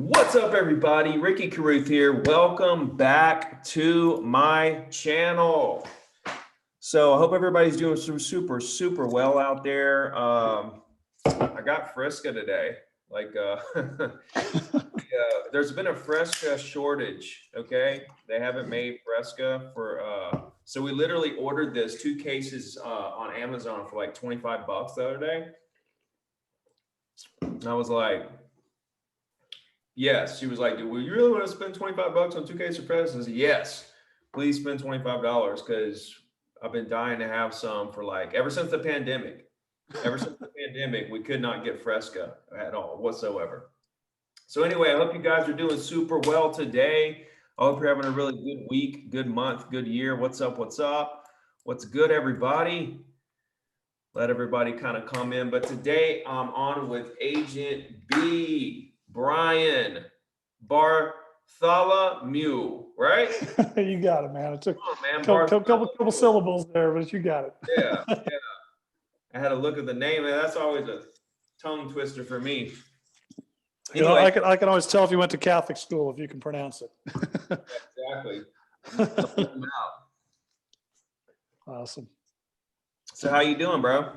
What's up, everybody? Ricky Carruth here. Welcome back to my channel. So I hope everybody's doing super well out there. I got Fresca today. There's been a Fresca shortage. Okay, they haven't made Fresca for. So we literally ordered this 2 cases on Amazon for like $25 the other day. And I was like, yes. She was like, "Do you really want to spend $25 on 2 cases of Fresca?" I said, "Yes, please spend $25 because I've been dying to have some for like ever since the pandemic. Ever since the pandemic, we could not get Fresca at all whatsoever." So anyway, I hope you guys are doing super well today. I hope you're having a really good week, good month, good year. What's up? What's up? What's good, everybody? Let everybody kind of come in. But today I'm on with Agent B, Brian Bartholomew, right? You got it, man. It took man, a couple syllables there, but you got it. Yeah. I had to look at the name, and that's always a tongue twister for me. Anyway, I can always tell if you went to Catholic school if you can pronounce it. Exactly. Awesome. So how you doing, bro?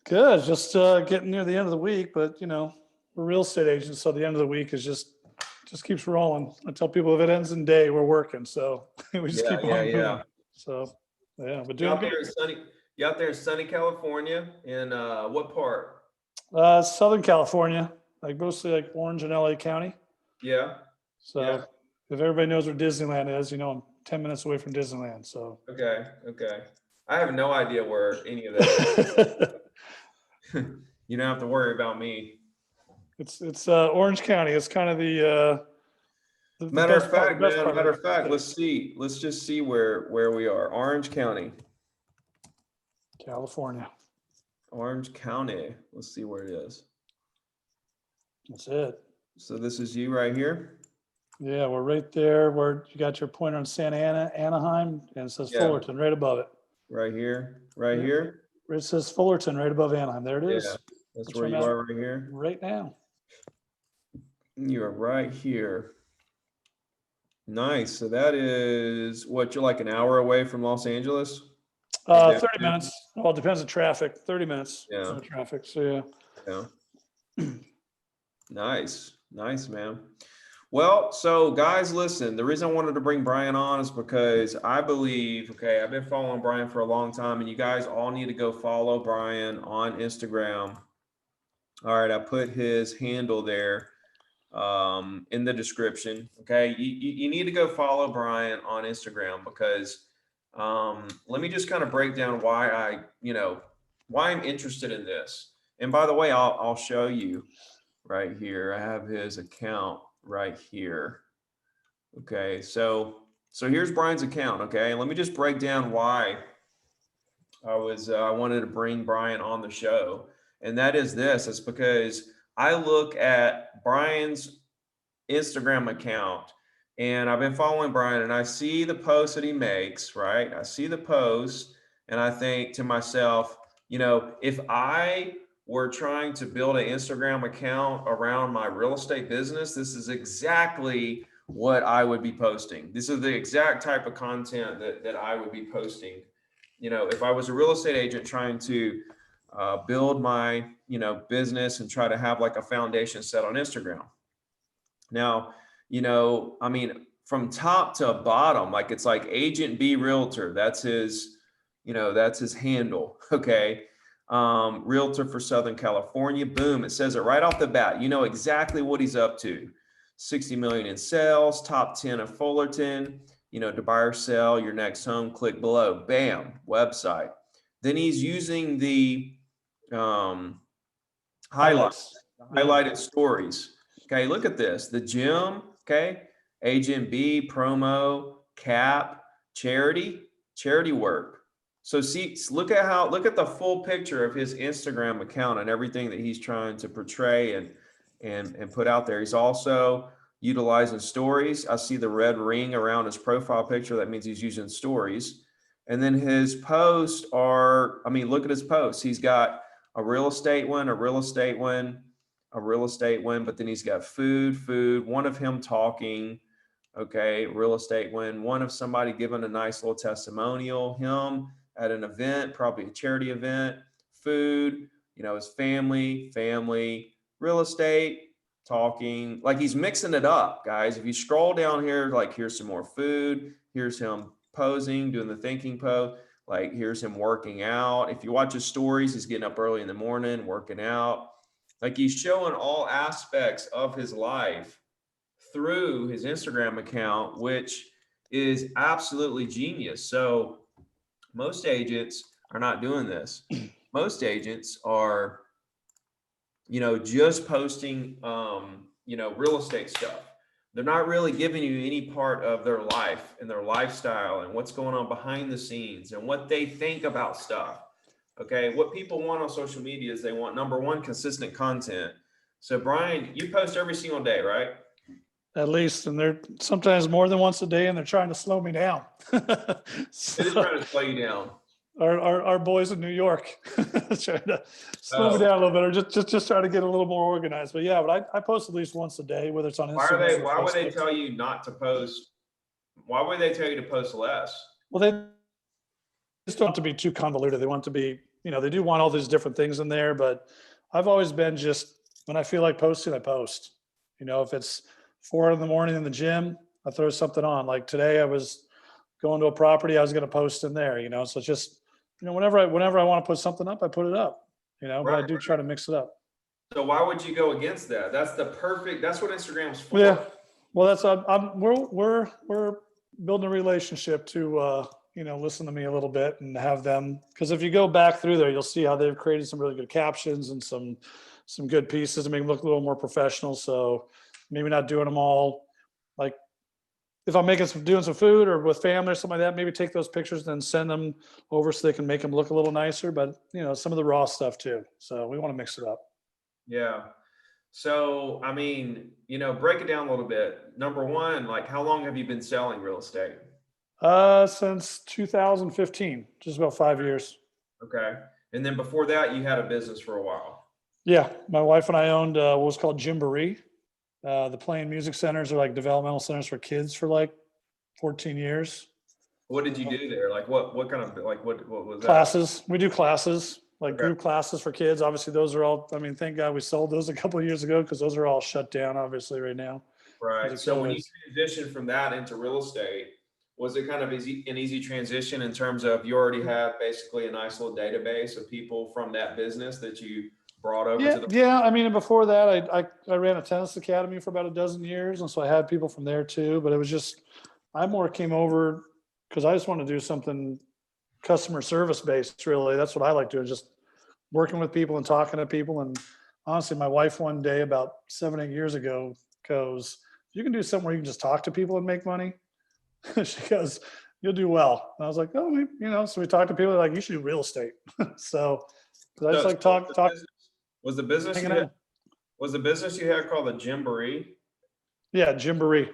Good. Just getting near the end of the week, but you know, we're real estate agents, so the end of the week is just keeps rolling. I tell people if it ends in day, we're working. So we just keep on moving. So yeah, but doing good. You out there in sunny California? In what part? Southern California, like mostly like Orange and LA County. Yeah. So if everybody knows where Disneyland is, you know, I'm 10 minutes away from Disneyland. So okay. I have no idea where any of that is. You don't have to worry about me. It's Orange County. It's kind of the matter of fact, let's just see where we are. Orange County, California. Orange County. Let's see where it is. That's it. So this is you right here? Yeah, we're right there where you got your pointer on Santa Ana, Anaheim, and it says Fullerton right above it. Right here? Right here? It says Fullerton right above Anaheim. There it is. Yeah, that's where you are right here? Right now. You are right here. Nice. So that is what, you're like an hour away from Los Angeles? 30 minutes. Well, it depends on traffic. 30 minutes. Yeah. Traffic. So yeah. Nice, man. Well, so guys, listen, the reason I wanted to bring Brian on is because I believe, okay, I've been following Brian for a long time, and you guys all need to go follow Brian on Instagram. All right, I put his handle there in the description. Okay, you need to go follow Brian on Instagram because let me just kind of break down why I'm interested in this. And by the way, I'll show you right here. I have his account right here. Okay, so here's Brian's account. Okay, let me just break down why I wanted to bring Brian on the show, and that is this. It's because I look at Brian's Instagram account, and I've been following Brian, and I see the posts that he makes, right? I see the posts, and I think to myself, you know, if I were trying to build an Instagram account around my real estate business, this is exactly what I would be posting. This is the exact type of content that I would be posting. You know, if I was a real estate agent trying to build my, business and try to have like a foundation set on Instagram. Now, I mean, from top to bottom, like it's like Agent B Realtor. That's his handle. Okay. Realtor for Southern California. Boom. It says it right off the bat. You know exactly what he's up to. 60 million in sales, top 10 of Fullerton, to buy or sell your next home, click below. Bam. Website. Then he's using the highlighted stories. Okay. Look at this. The gym. Okay. Agent B, promo, cap, charity work. So see, look at the full picture of his Instagram account and everything that he's trying to portray and put out there. He's also utilizing stories. I see the red ring around his profile picture. That means he's using stories. And then his posts look at his posts. He's got a real estate one, a real estate win, but then he's got food, one of him talking. Okay, real estate win, one of somebody giving a nice little testimonial, him at an event, probably a charity event, food, his family, real estate, talking. Like he's mixing it up, guys. If you scroll down here, like here's some more food, here's him posing, doing the thinking pose, like here's him working out. If you watch his stories, he's getting up early in the morning, working out. Like he's showing all aspects of his life through his Instagram account, which is absolutely genius. So most agents are not doing this. Most agents are, just posting, real estate stuff. They're not really giving you any part of their life and their lifestyle and what's going on behind the scenes and what they think about stuff. Okay. What people want on social media is they want, number one, consistent content. So Brian, you post every single day, right? At least, and they're sometimes more than once a day, and they're trying to slow me down. So, they're trying to slow you down. Our boys in New York trying to slow me down a little bit, or just trying to get a little more organized. But yeah, but I post at least once a day, whether it's on Instagram. Why would they tell you not to post? Why would they tell you to post less? Well, they just don't want to be too convoluted. They want to be, they do want all these different things in there, but I've always been just, when I feel like posting, I post. If it's 4 in the morning in the gym, I throw something on. Like today I was going to a property, I was going to post in there, so it's just, whenever I want to put something up, I put it up, but I do try to mix it up. So why would you go against that? That's what Instagram's for. Yeah. Well, we're building a relationship to, listen to me a little bit and have them, because if you go back through there, you'll see how they've created some really good captions and some good pieces to make them look a little more professional. So maybe not doing them all, like if I'm doing some food or with family or something like that, maybe take those pictures and then send them over so they can make them look a little nicer, but some of the raw stuff too. So we want to mix it up. Yeah. So, break it down a little bit. Number one, like how long have you been selling real estate? Since 2015, just about 5 years. Okay. And then before that, you had a business for a while. Yeah. My wife and I owned what was called Gymboree. The playing music centers are like developmental centers for kids for like 14 years. What did you do there? Like what kind of, like what was that? Classes. We do classes, like group classes for kids. Obviously those are all, thank God we sold those a couple of years ago, because those are all shut down obviously right now. Right. So when you transitioned from that into real estate, was it kind of an easy transition in terms of you already have basically a nice little database of people from that business that you brought over to the... Yeah. And before that, I ran a tennis academy for about a dozen years. And so I had people from there too, but it was just, I more came over because I just want to do something customer service based, really. That's what I like doing, just working with people and talking to people. And honestly, my wife one day about 7-8 years ago goes, you can do something where you can just talk to people and make money. She goes, you'll do well. And I was like, oh, so we talked to people like, you should do real estate. So I just like talk. Was the business you had called the Gymboree? Yeah, Gymboree.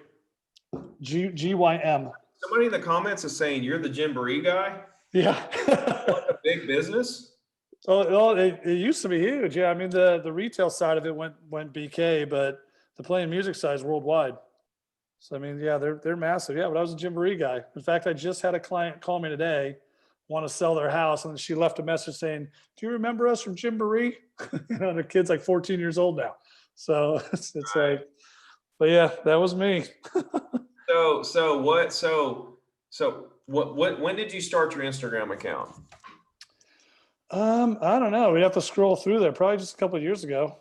GYM. Somebody in the comments is saying you're the Gymboree guy. Yeah. Like a big business. Well, it used to be huge. Yeah, the retail side of it went BK, but the playing music side is worldwide. So yeah, they're massive. Yeah, but I was a Gymboree guy. In fact, I just had a client call me today, want to sell their house, and she left a message saying, "Do you remember us from Gymboree?" Their kid's like 14 years old now. So it's right. Like, but yeah, that was me. When did you start your Instagram account? I don't know. We'd have to scroll through there. Probably just a couple of years ago.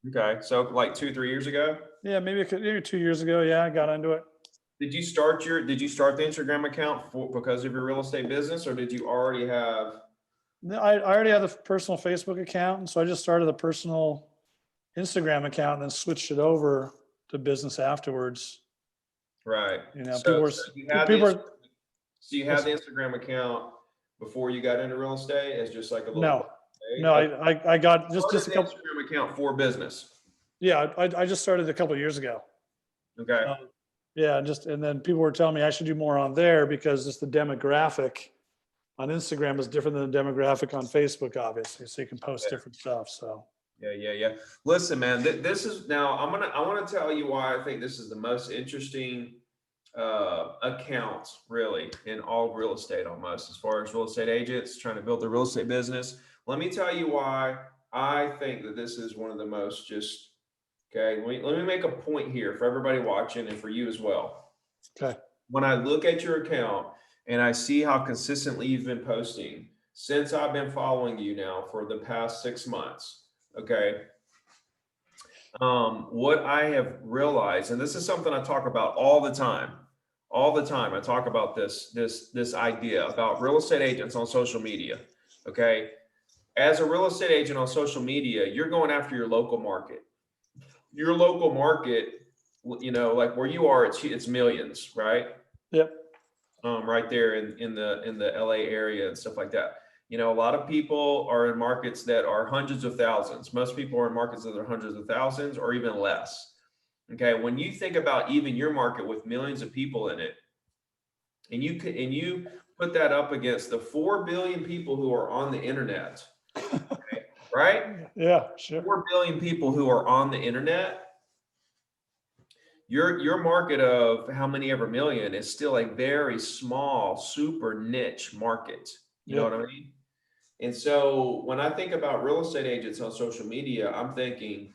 Okay, so like 2-3 years ago. Yeah, maybe 2 years ago. Yeah, I got into it. Did you start the Instagram account because of your real estate business, or did you already have? No, I already had the personal Facebook account, and so I just started a personal Instagram account and then switched it over to business afterwards. Right. So you had the Instagram account before you got into real estate as just like a little. No, I got just a couple. Instagram account for business. Yeah, I just started a couple of years ago. Okay. Yeah, and then people were telling me I should do more on there because just the demographic on Instagram is different than the demographic on Facebook, obviously. So you can post different stuff. So Yeah. Listen, man, this is now I want to tell you why I think this is the most interesting account really in all real estate almost as far as real estate agents trying to build their real estate business. Let me tell you why I think that this is one of the most just okay. Let me make a point here for everybody watching and for you as well. Okay. When I look at your account and I see how consistently you've been posting since I've been following you now for the past 6 months, okay, what I have realized, and this is something I talk about all the time, I talk about this idea about real estate agents on social media. Okay. As a real estate agent on social media, you're going after your local market. Your local market, like where you are, it's millions, right? Yep. Right there in the LA area and stuff like that. A lot of people are in markets that are hundreds of thousands. Most people are in markets that are hundreds of thousands or even less. Okay, when you think about even your market with millions of people in it, and you put that up against the 4 billion people who are on the internet, okay, right? Yeah, sure. 4 billion people who are on the internet. Your market of how many ever million is still a very small, super niche market. You know Yep. what I mean? And so when I think about real estate agents on social media, I'm thinking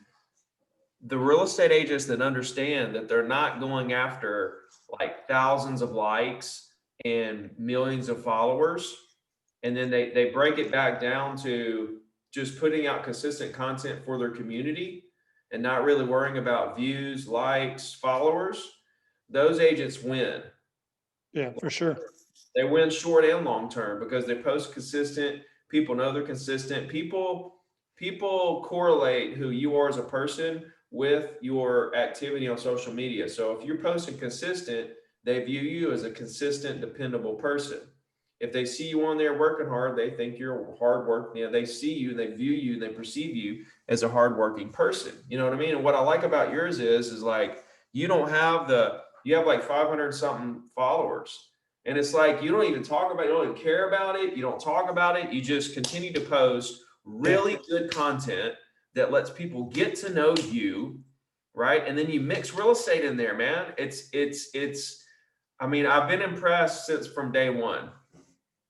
the real estate agents that understand that they're not going after like thousands of likes and millions of followers. And then they break it back down to just putting out consistent content for their community and not really worrying about views, likes, followers. Those agents win. Yeah, for sure. They win short and long term because they post consistent. People know they're consistent. People correlate who you are as a person with your activity on social media. So if you're posting consistent, they view you as a consistent, dependable person. If they see you on there working hard, they think you're hard work. They see you, they view you, they perceive you as a hardworking person. You know what I mean? And what I like about yours is like you don't have you have like 500 something followers. And it's like, you don't even talk about it. You don't even care about it. You don't talk about it. You just continue to post really good content that lets people get to know you. Right. And then you mix real estate in there, man. I mean, I've been impressed since from day one.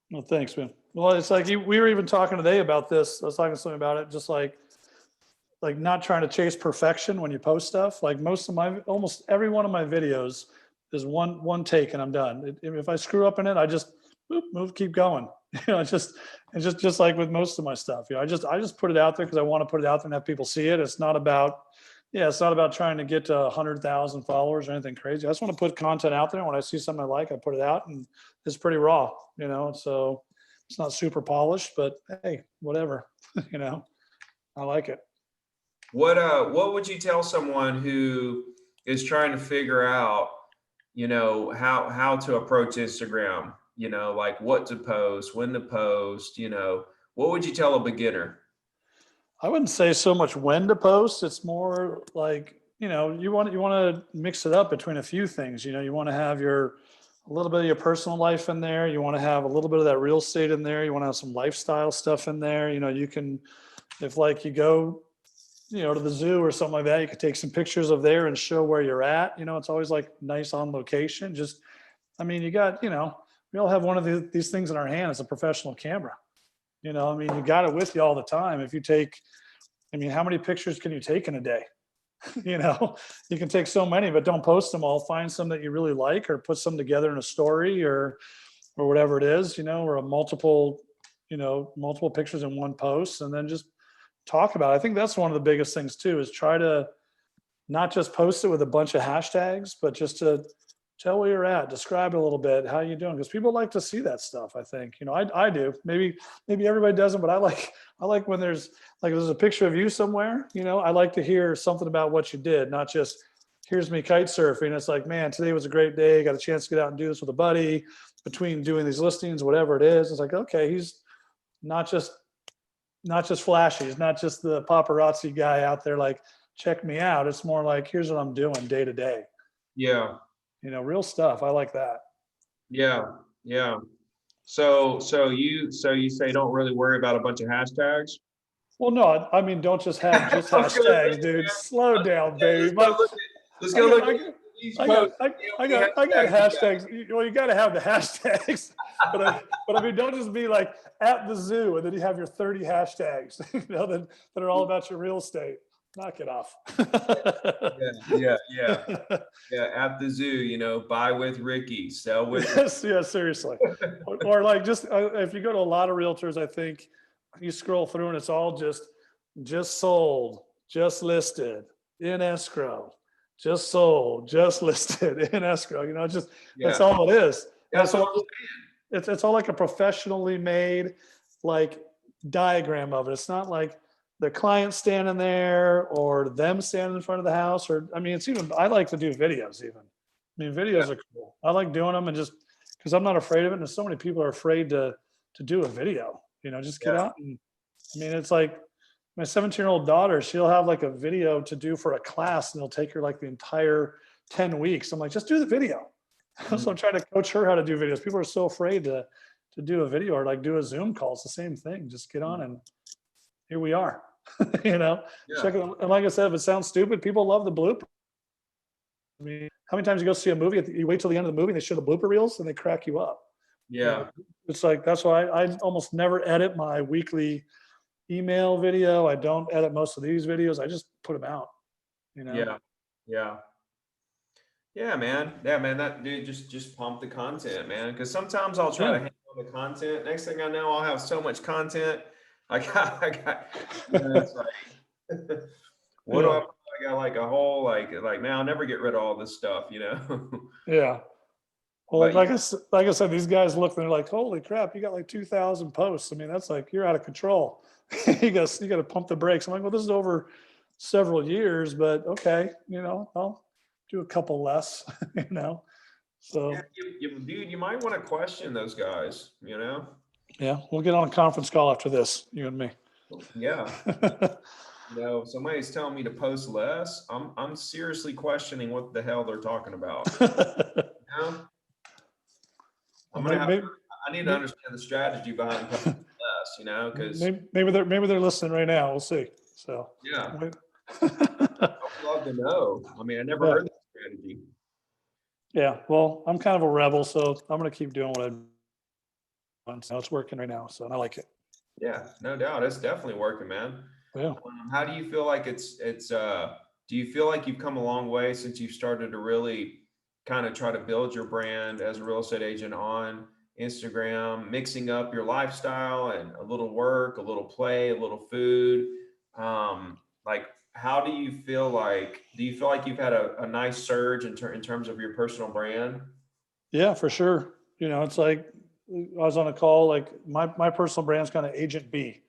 Well, thanks, man. Well, it's like we were even talking today about this. I was talking to somebody about it, just like not trying to chase perfection when you post stuff. Like almost every one of my videos is one take and I'm done. If I screw up in it, I just move, keep going. It's just like with most of my stuff. I just put it out there because I want to put it out there and have people see it. It's not about trying to get to 100,000 followers or anything crazy. I just want to put content out there. When I see something I like, I put it out, and it's pretty raw. So it's not super polished, but hey, whatever. I like it. What would you tell someone who is trying to figure out, how to approach Instagram, like what to post, when to post, what would you tell a beginner? I wouldn't say so much when to post. It's more like, you want to mix it up between a few things. You want to have a little bit of your personal life in there. You want to have a little bit of that real estate in there. You want to have some lifestyle stuff in there. You can, if like you go, to the zoo or something like that, you could take some pictures of there and show where you're at. It's always like nice on location. You got, we all have one of these things in our hand. It's a professional camera. You got it with you all the time. How many pictures can you take in a day? You can take so many, but don't post them all. Find some that you really like, or put some together in a story or whatever it is, or a multiple pictures in one post, and then just talk about it. I think that's one of the biggest things too, is try to not just post it with a bunch of hashtags, but just to tell where you're at, describe it a little bit, how you doing, because people like to see that stuff. I think, I do. Maybe everybody doesn't, but I like when there's a picture of you somewhere. I like to hear something about what you did, not just here's me kite surfing. It's like, man, today was a great day. Got a chance to get out and do this with a buddy between doing these listings, whatever it is. It's like, okay, he's not just flashy. He's not just the paparazzi guy out there like, check me out. It's more like, here's what I'm doing day to day. Yeah. Real stuff. I like that. Yeah. So you say don't really worry about a bunch of hashtags? Well, no, I mean, don't just have just I was gonna say, hashtags, dude. Slow down, yeah, baby. My, let's I go got, look I at got, these I got, posts. I, How many I got hashtags you got? hashtags. Well, you got to have the hashtags, but I mean, don't just be like at the zoo and then you have your 30 hashtags, that are all about your real estate. Knock it off. Yeah. Yeah, at the zoo, buy with Ricky, sell with Yes, yeah, seriously. Or like just if you go to a lot of realtors, I think you scroll through and it's all just sold, just listed, in escrow, just sold, just listed, in escrow. Just that's yeah. all it is. And That's so what I'm it's all like a professionally made like diagram of it. It's not like the client standing there or them standing in front of the house, or I mean, it's even I like to do videos even. I mean, saying. videos are cool. I like doing them and just because I'm not afraid of it. And so many people are afraid to do a video. Just get Yeah, out and I mean, it's like my 17-year-old daughter, she'll have like a video to do for a class and it'll take her like the entire 10 weeks. I'm like, just do the video. yeah. So I'm trying to coach her how to do videos. People are so afraid to do a video or like do a Zoom call. It's the same thing. Just get on and here we are. you know, Yeah. check it. And like I said, if it sounds stupid, people love the blooper. I mean, how many times you go see a movie, you wait till the end of the movie, and they show the blooper reels and they crack you up. Yeah. It's like that's why I almost never edit my weekly email video. I don't edit most of these videos. I just put them out. Yeah. Yeah. Yeah, man. Yeah, man. That dude just pump the content, man. Because sometimes I'll try to Yeah. handle the content. Next thing I know, I'll have so much content. I got, it's like, what do Yeah. I got like a whole like man, I'll never get rid of all this stuff. Yeah. Well, But like I said, these guys look and they're like, "Holy crap, you got like 2,000 posts." I mean, that's like you're out of control. You got to pump the brakes. I'm like, "Well, this is over several years, but okay, I'll do a couple less." you know. yeah, So dude, you might want to question those guys. yeah, we'll get on a conference call after this, you and me. Yeah. If somebody's telling me to post less, I'm seriously questioning what the hell they're talking about. You know? I'm gonna have maybe, I need to maybe, understand the strategy behind posting less, because maybe they're listening right now. We'll see. So yeah, wait. I would love to know. I mean, I never Yeah. heard that strategy. Yeah. Well, I'm kind of a rebel, so I'm gonna keep doing what I'm doing. So it's working right now, so I like it. Yeah, no doubt. It's definitely working, man. Yeah. How do you feel like do you feel like you've come a long way since you've started to really kind of try to build your brand as a real estate agent on Instagram, mixing up your lifestyle and a little work, a little play, a little food? Like, how do you feel like you've had a nice surge in terms of your personal brand? Yeah, for sure. It's like I was on a call, like my personal brand's kind of Agent B.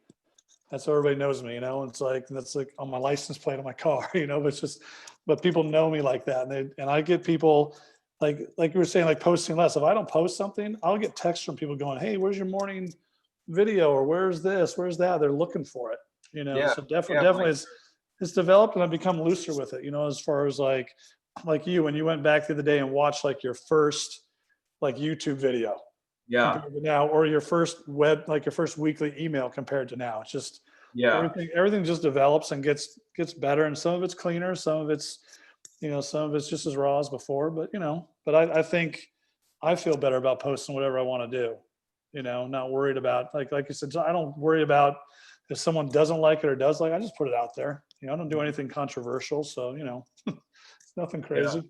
That's how everybody knows me, It's like that's like on my license plate on my car, but it's just but people know me like that. And I get people like you were saying, like posting less. If I don't post something, I'll get texts from people going, "Hey, where's your morning video?" or "Where's this? Where's that?" They're looking for it. Yeah, So yeah, definitely it's developed and I've become looser with it, as far as like you when you went back the other day and watched like your first like YouTube video yeah, compared to now, or your first like your first weekly email compared to now. It's just yeah, everything just develops and gets better, and some of it's cleaner, some of it's just as raw as before. But I think I feel better about posting whatever I want to do. Not worried about like you said. I don't worry about if someone doesn't like it or does like. I just put it out there. I don't do anything controversial, so it's nothing yeah. crazy.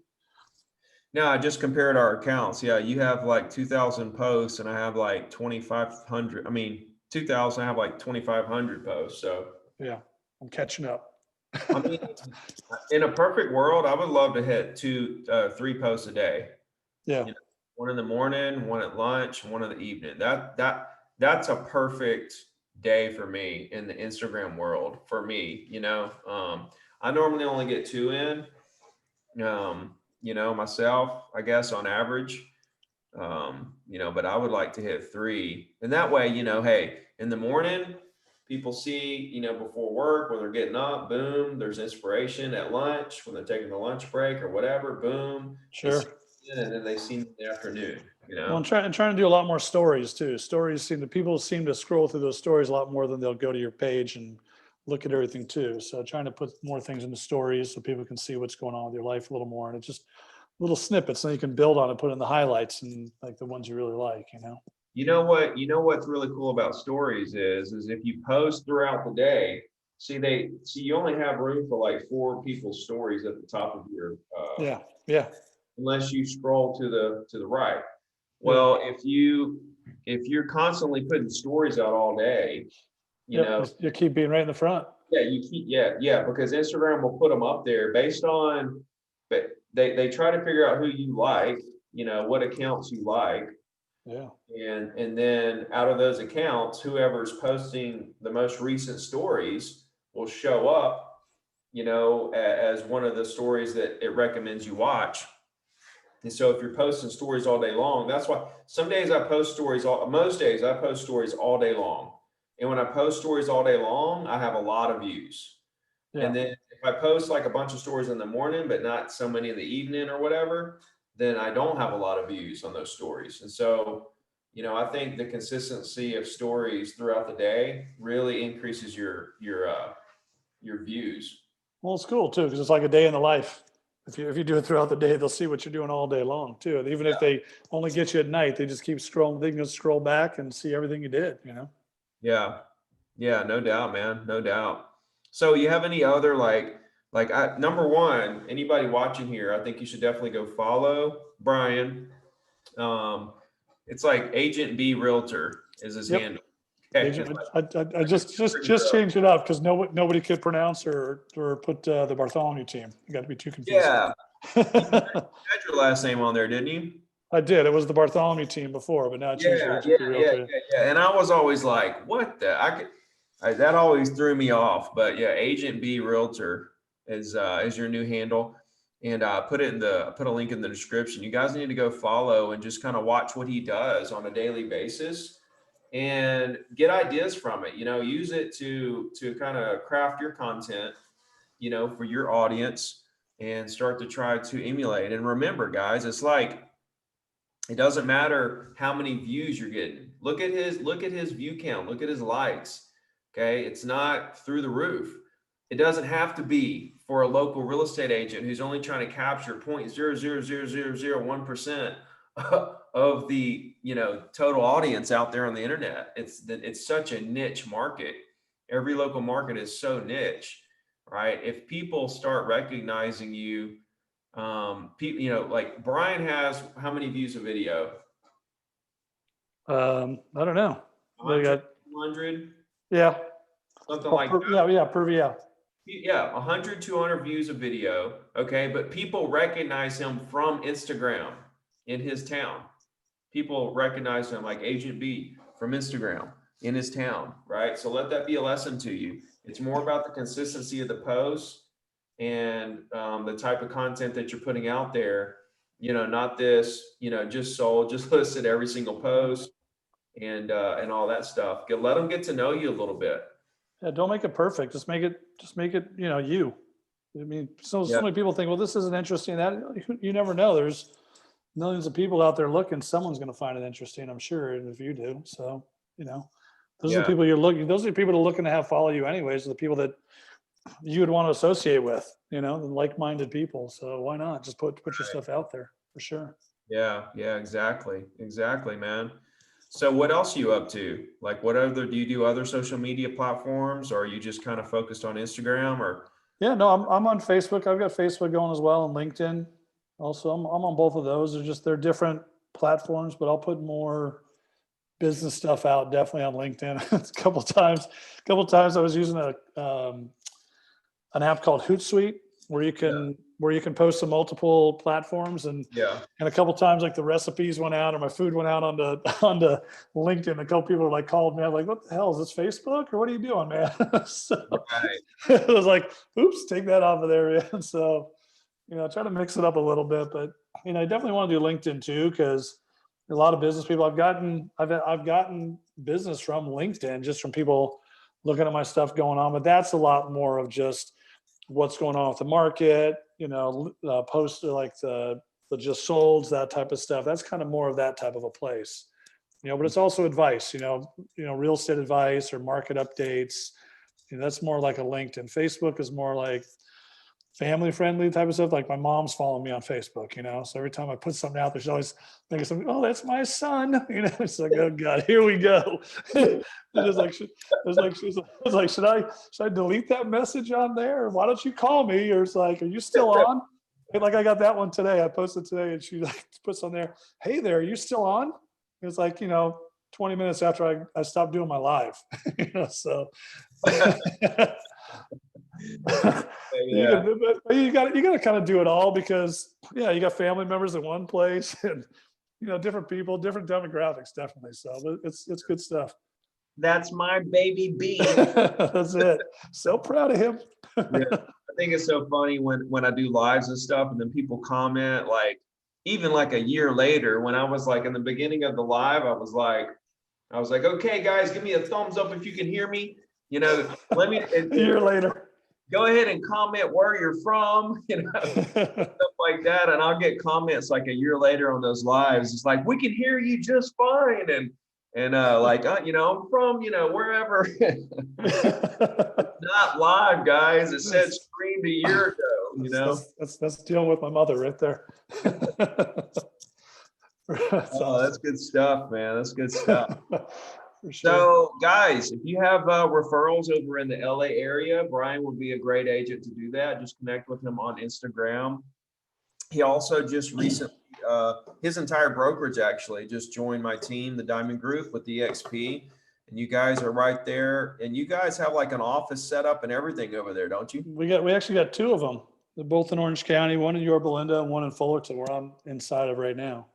No, I just compared our accounts. Yeah, you have like 2,000 posts, and I have like 2,500. I mean, 2,000. I have like 2,500 posts. So, Yeah, I'm catching up. I mean, in a perfect world, I would love to hit 3 posts a day. Yeah, One in the morning, one at lunch, one in the evening. That's a perfect day for me in the Instagram world. For me, I normally only get 2 in. Myself, I guess on average. But I would like to hit 3. And that way, hey, in the morning, people see, before work when they're getting up, boom, there's inspiration. At lunch, when they're taking the lunch break or whatever, boom, they see sure. it, and then they see it in the afternoon, Well, I'm trying to do a lot more stories too. People seem to scroll through those stories a lot more than they'll go to your page and look at everything too. So trying to put more things into stories so people can see what's going on with your life a little more. And it's just little snippets, so you can build on it, put in the highlights and like the ones you really like, you know? You know what? You know what's really cool about stories is if you post throughout the day, see you only have room for like 4 people's stories at the top of your Yeah. Yeah. unless you scroll to the right. Yeah. Well, if you're constantly putting stories out all day, you Yep. know, You keep being right in the front. yeah, because Instagram will put them up there based on, but they try to figure out who you like, you know, what accounts you like, Yeah. and then out of those accounts, whoever's posting the most recent stories will show up, you know, as one of the stories that it recommends you watch. And so if you're posting stories all day long, that's why some days I post stories most days I post stories all day long. And when I post stories all day long, I have a lot of views. Yeah. And then if I post like a bunch of stories in the morning, but not so many in the evening or whatever, then I don't have a lot of views on those stories. And so, you know, I think the consistency of stories throughout the day really increases your views. Well, it's cool too, because it's like a day in the life. If you do it throughout the day, they'll see what you're doing all day long too. And even if they only get you at night, they just keep scrolling. They can just scroll back and see everything you did, you know? Yeah. Yeah, no doubt, man. No doubt. So you have any other number one, anybody watching here, I think you should definitely go follow Brian. It's like Agent B Realtor is his Yep. handle. Okay. It's Agent, like, I just changed it up because nobody could pronounce or put the Bartholomew team. It got to be too confusing. yeah. You had your last name on there, didn't you? I did. It was the Bartholomew team before, but now I changed to Agent B Realtor. Yeah. And I was always like, what the? That always threw me off. But yeah, Agent B Realtor is your new handle. And put a link in the description. You guys need to go follow and just kind of watch what he does on a daily basis and get ideas from it. You know, use it to kind of craft your content, you know, for your audience and start to try to emulate. And remember, guys, it's like it doesn't matter how many views you're getting. Look at his view count. Look at his likes. Okay, it's not through the roof. It doesn't have to be for a local real estate agent who's only trying to capture 0.00001% of the total audience out there on the internet. It's such a niche market. Every local market is so niche, right? If people start recognizing you, people, like Brian has how many views a video? I don't know. They 100, got 200, yeah. something Oh, like that. yeah. Yeah, 100, 200 views a video. Okay, but people recognize him from Instagram in his town. People recognize him like Agent B from Instagram in his town, right? So let that be a lesson to you. It's more about the consistency of the posts and the type of content that you're putting out there. You know, not this, just sold, just listed every single post and all that stuff. Let them get to know you a little bit. Yeah, don't make it perfect. Just make it, you. I mean, so Yeah, many people think, well, this isn't interesting. That you never know. There's millions of people out there looking. Someone's going to find it interesting, I'm sure, and if you do. So, those are the yeah, people you're looking. Those are the people that are looking to have follow you, anyways. Are the people that you would want to associate with. The like-minded people. So why not just put your stuff out there for sure. yeah, exactly, man. So what else are you up to? Like do you do other social media platforms or are you just kind of focused on Instagram or? Yeah, no, I'm on Facebook. I've got Facebook going as well and LinkedIn. Also, I'm on both of those. They're different platforms, but I'll put more business stuff out definitely on LinkedIn. A couple times I was using an app called Hootsuite where you can post to multiple platforms Yeah. and a couple times like the recipes went out or my food went out onto onto LinkedIn. A couple people like called me. I'm like, what the hell is this, Facebook or what are you doing, man? So Right. it was like, oops, take that off of there, man. So, try to mix it up a little bit, but I definitely want to do LinkedIn too, because a lot of business people I've gotten business from LinkedIn just from people looking at my stuff going on, but that's a lot more of just what's going on with the market, posts like the just solds, that type of stuff. That's kind of more of that type of a place, but it's also advice, real estate advice or market updates, that's more like a LinkedIn. Facebook is more like family friendly type of stuff. Like my mom's following me on Facebook, so every time I put something out there, she's always thinking something, oh, that's my son. It's like, oh God, here we go. It's like, should I delete that message on there? Or why don't you call me? Or it's like, are you still on? Like I got that one today. I posted today and she like puts on there, hey there, are you still on? It's like, 20 minutes after I stopped doing my live, so. Yeah. You got to kind of do it all because you got family members in one place and different people, different demographics, definitely. So it's good stuff. That's my baby B. That's it. So proud of him. Yeah. I think it's so funny when I do lives and stuff and then people comment like even like a year later when I was like in the beginning of the live, I was like, okay, guys, give me a thumbs up if you can hear me. Let me a year later. Go ahead and comment where you're from, stuff like that. And I'll get comments like a year later on those lives. It's like, we can hear you just fine. And I'm from, wherever. Not live, guys. It said streamed a year ago, That's dealing with my mother right there. That's good stuff, man. That's good stuff. For sure. So guys, if you have referrals over in the LA area, Brian would be a great agent to do that. Just connect with him on Instagram. He also just recently, his entire brokerage actually just joined my team, the Diamond Group with EXP. And you guys are right there. And you guys have like an office set up and everything over there, don't you? We actually got two of them. They're both in Orange County, one in Yorba Linda and one in Fullerton, where I'm inside of right now.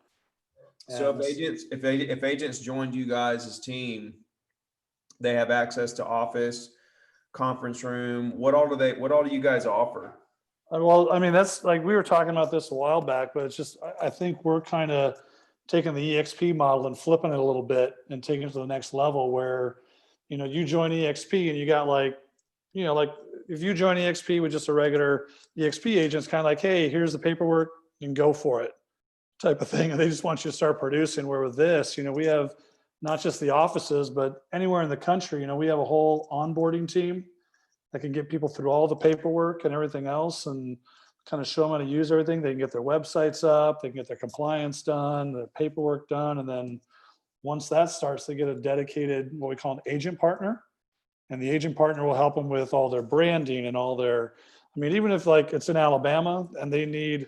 So if agents joined you guys' team, they have access to office, conference room. What all do you guys offer? Well, I mean, that's like, we were talking about this a while back, but it's just, I think we're kind of taking the EXP model and flipping it a little bit and taking it to the next level where, you join EXP and you got like if you join EXP with just a regular EXP agent, it's kind of like, hey, here's the paperwork, you can go for it type of thing. And they just want you to start producing. Where with this, we have not just the offices, but anywhere in the country, we have a whole onboarding team that can get people through all the paperwork and everything else and kind of show them how to use everything. They can get their websites up, they can get their compliance done, the paperwork done. And then once that starts, they get a dedicated, what we call an agent partner. And the agent partner will help them with all their branding and all their, even if like it's in Alabama and they need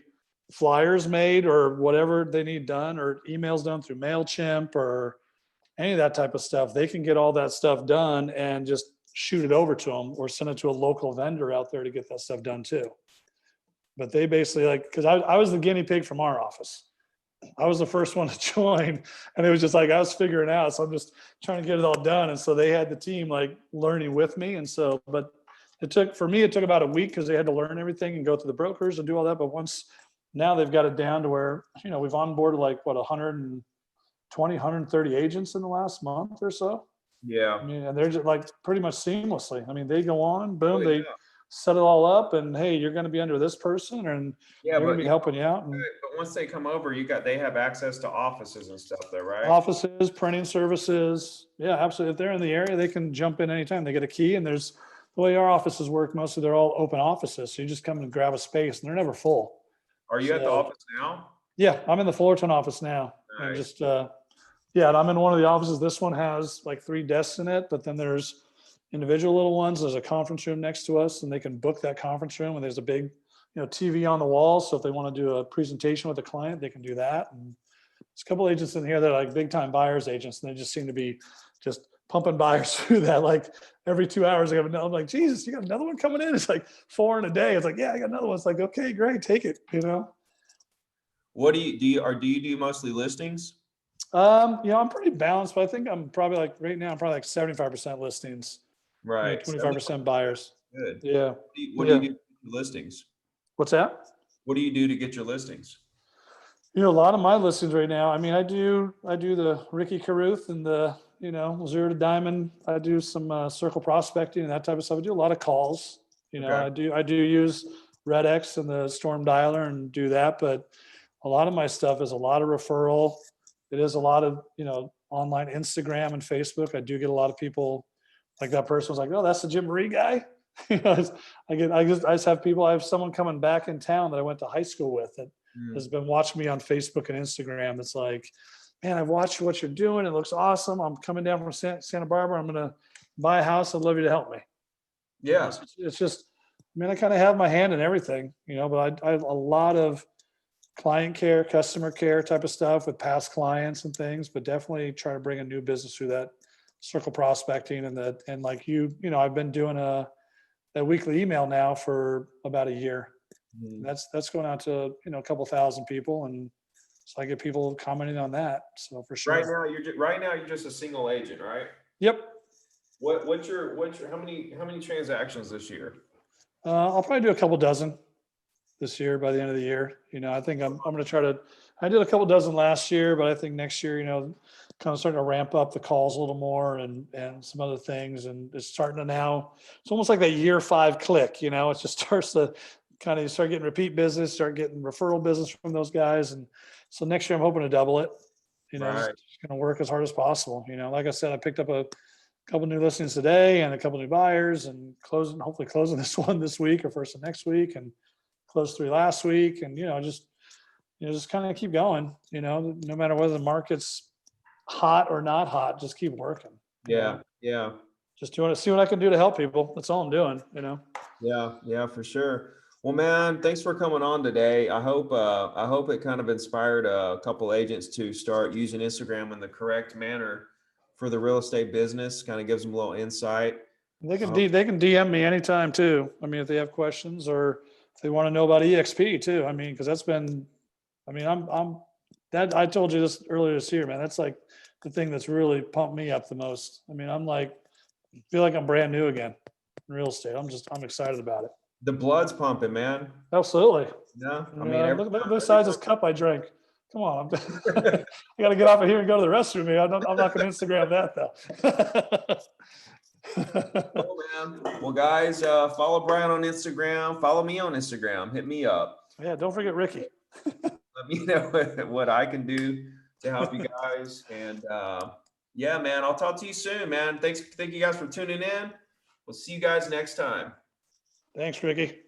flyers made or whatever they need done or emails done through MailChimp or any of that type of stuff, they can get all that stuff done and just shoot it over to them or send it to a local vendor out there to get that stuff done too. But they basically because I was the guinea pig from our office. I was the first one to join and it was just like, I was figuring out. So I'm just trying to get it all done. And so they had the team like learning with me. And so, but it took about a week because they had to learn everything and go through the brokers and do all that. But now they've got it down to where, we've onboarded like 120, 130 agents in the last month or so. Yeah. And they're just like pretty much seamlessly. They go on, boom, they set it all up and hey, you're going to be under this person and they're going to be helping you out. But once they come over, they have access to offices and stuff there, right? Offices, printing services. Yeah, absolutely. If they're in the area, they can jump in anytime. They get a key and the way our offices work, mostly they're all open offices. So you just come and grab a space and they're never full. Are you at the office now? Yeah, I'm in the Fullerton office now. Nice. And and I'm in one of the offices. This one has like 3 desks in it, but then there's individual little ones. There's a conference room next to us and they can book that conference room and there's a big, TV on the wall. So if they want to do a presentation with a client, they can do that. And there's a couple agents in here that are like big time buyers agents and they just seem to be just pumping buyers through that. Like every 2 hours, I'm like, Jesus, you got another one coming in? It's like 4 in a day. It's like, yeah, I got another one. It's like, okay, great. Take it, What do you do mostly listings? I'm pretty balanced, but I think I'm probably like right now, I'm probably like 75% listings. Right. 25% buyers. Good. Yeah. What do you do for listings? What's that? What do you do to get your listings? A lot of my listings right now, I do the Ricky Carruth and the, 0 to diamond. I do some circle prospecting and that type of stuff. I do a lot of calls. Okay. I do use Red X and the Storm Dialer and do that, but a lot of my stuff is a lot of referral. It is a lot of, online Instagram and Facebook. I do get a lot of people like that person was like, oh, that's the Jim Marie guy. I just have people, I have someone coming back in town that I went to high school with that has been watching me on Facebook and Instagram. That's like, man, I've watched what you're doing. It looks awesome. I'm coming down from Santa Barbara. I'm going to buy a house. I'd love you to help me. Yeah. It's just, I mean, I kind of have my hand in everything, but I have a lot of client care, customer care type of stuff with past clients and things, but definitely try to bring a new business through that circle prospecting and like I've been doing that weekly email now for about a year. That's going out to, a couple thousand people. And so I get people commenting on that. So for sure. Right now you're just a single agent, right? Yep. What's your how many transactions this year? I'll probably do a couple dozen this year by the end of the year. I think I'm going to try to, I did a couple dozen last year, but I think next year, kind of starting to ramp up the calls a little more and some other things. And it's starting to now, it's almost like that year 5 click, it just starts to kind of, you start getting repeat business, start getting referral business from those guys. And so next year I'm hoping to double it, Right. just going to work as hard as possible. Like I said, I picked up a couple new listings today and a couple new buyers and hopefully closing this one this week or first of next week, and closed 3 last week. And, just kind of keep going, no matter whether the market's hot or not hot, just keep working. Yeah. Yeah. Just doing it, see what I can do to help people. That's all I'm doing, Yeah, for sure. Well, man, thanks for coming on today. I hope it kind of inspired a couple agents to start using Instagram in the correct manner for the real estate business. Kind of gives them a little insight. They can DM me anytime too. I mean, if they have questions or if they want to know about EXP too. I mean, because that's been, I told you this earlier this year, man. That's like the thing that's really pumped me up the most. I mean, feel like I'm brand new again in real estate. I'm excited about it. The blood's pumping, man. Absolutely. Yeah. Look at the size of this cup I drank. Come on. I got to get off of here and go to the restroom. I'm not going to Instagram that though. Cool, man. Well, guys, follow Brian on Instagram. Follow me on Instagram. Hit me up. Yeah. Don't forget Ricky. Let me know what I can do to help you guys. And yeah, man, I'll talk to you soon, man. Thank you guys for tuning in. We'll see you guys next time. Thanks, Ricky.